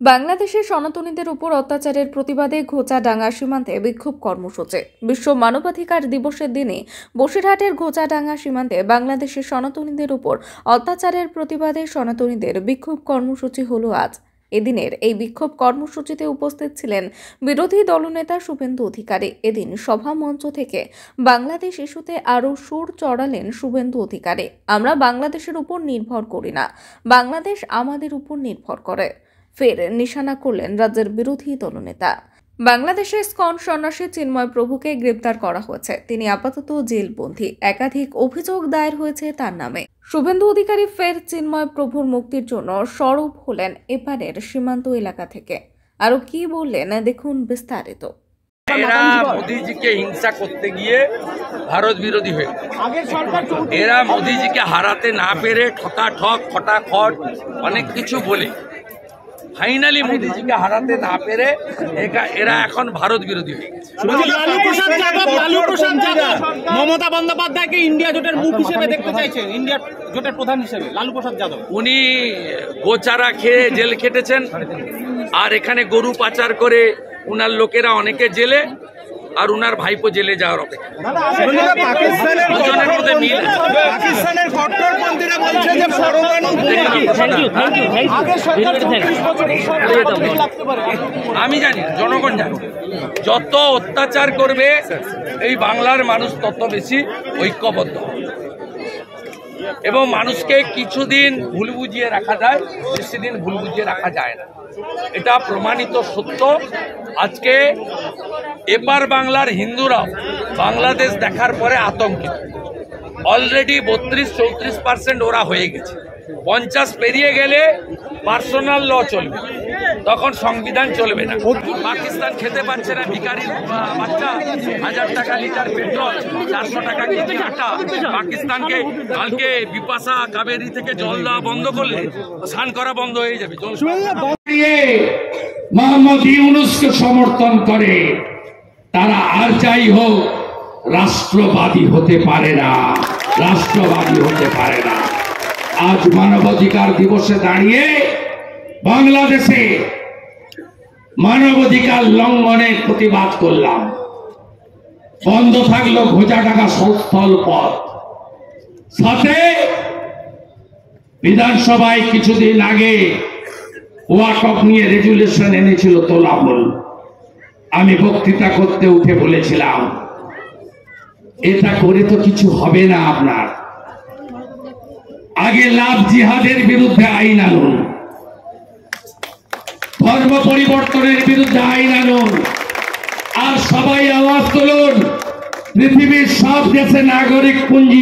বাংলাদেশের সনাতনীদের উপর অত্যাচারের প্রতিবাদে ঘোচাডাঙ্গা সীমান্তে বিক্ষোভ কর্মসূচি। বিশ্ব মানবাধিকার দিবসের দিনে বসিরহাটের ঘোচাডাঙ্গা সীমান্তে বাংলাদেশের সনাতনীদের উপর অত্যাচারের প্রতিবাদে সনাতনীদের বিক্ষোভ কর্মসূচি হলো আজ। এদিনের এই বিক্ষোভ কর্মসূচিতে উপস্থিত ছিলেন বিরোধী দলনেতা শুভেন্দু অধিকারী। এদিন সভা মঞ্চ থেকে বাংলাদেশ ইস্যুতে আরও সুর চড়ালেন শুভেন্দু অধিকারী। আমরা বাংলাদেশের উপর নির্ভর করি না, বাংলাদেশ আমাদের উপর নির্ভর করে। ফের নিশানা করলেন রাজ্যের বিরোধী দলনেতা। বাংলাদেশে ইসকন সন্ন্যাসী চিন্ময় প্রভুকে গ্রেপ্তার করা হয়েছে, তিনি আপাতত জেলবন্দী। একাধিক অভিযোগ দায়ের হয়েছে তার নামে। শুভেন্দু অধিকারী ফের চিন্ময় প্রভুর মুক্তির জন্য সরব হলেন এপারের সীমান্ত এলাকা থেকে। আরো কি বললেন দেখুন বিস্তারিত। এরা মোদীজিকে হিংসা করতে গিয়ে ভারত বিরোধী হয়ে এরা মোদীজিকে হারাতে না পেরে ঠকাঠক খটাখট অনেক কিছু বলে ফাইনালি মোদীজিকে হারাতে না পেরে এরা এখন ভারত বিরোধী হয়ে গেছে। লালু প্রসাদ যাদব মমতা বন্দ্যোপাধ্যায়কে ইন্ডিয়া জোটের মুখ হিসেবে দেখতে চাইছে, ইন্ডিয়া জোটের প্রধান হিসেবে লালু প্রসাদ যাদব। উনি গোচারা খেয়ে জেল খেটেছেন, আর এখানে গরু পাচার করে উনার লোকেরা অনেকে জেলে, আর উনার ভাইপো জেলে যাওয়ার অপেক্ষা। আমি জানি, জনগণ জানে, যত অত্যাচার করবে এই বাংলার মানুষ তত বেশি ঐক্যবদ্ধ, এবং মানুষকে কিছুদিন ভুল বুঝিয়ে রাখা যায়, বেশি দিন ভুল বুঝিয়ে রাখা যায় না। এটা প্রমাণিত সত্য। আজকে এপার বাংলার হিন্দুরাও বাংলাদেশ দেখার পরে আতঙ্কিত। অলরেডি 32-34% ওরা হয়ে গেছে। 50 পেরিয়ে গেলে পার্সোনাল ল চলবে, তখন সংবিধান চলবে না। পাকিস্তান খেতে পারছে না, ভিখারির বাচ্চা 1000 টাকা লিটার পেট্রোল, 400 টাকা কেজি আটা। পাকিস্তানকে কালকে বিপাশা কাবেরী থেকে জল দেওয়া বন্ধ করলে স্নান করা বন্ধ হয়ে যাবে। মোহাম্মদ ইউনূসকে সমর্থন করে তারা আর যাই হোক রাষ্ট্রবাদী হতে পারে না, রাষ্ট্রবাদী হতে পারে না। আজ মানবাধিকার দিবসে দাঁড়িয়ে বাংলাদেশে মানবাধিকার লঙ্ঘনের প্রতিবাদ করলাম। বন্ধ থাকলো ঘোচাডাঙ্গা স্থল পথ। সাথে বিধানসভায় কিছুদিন আগে ওয়াকফ নিয়ে রেজুলেশন এনেছিল তোলামূল। আমি বক্তৃতা করতে উঠে বলেছিলাম, এটা করে তো কিছু হবে না আপনার। আগে লাভ জিহাদের বিরুদ্ধে আইন আনুন, ধর্ম পরিবর্তনের বিরুদ্ধে আইন আনুন, আর সবাই আওয়াজ তুলুন। পৃথিবীর সব দেশে নাগরিক পুঞ্জি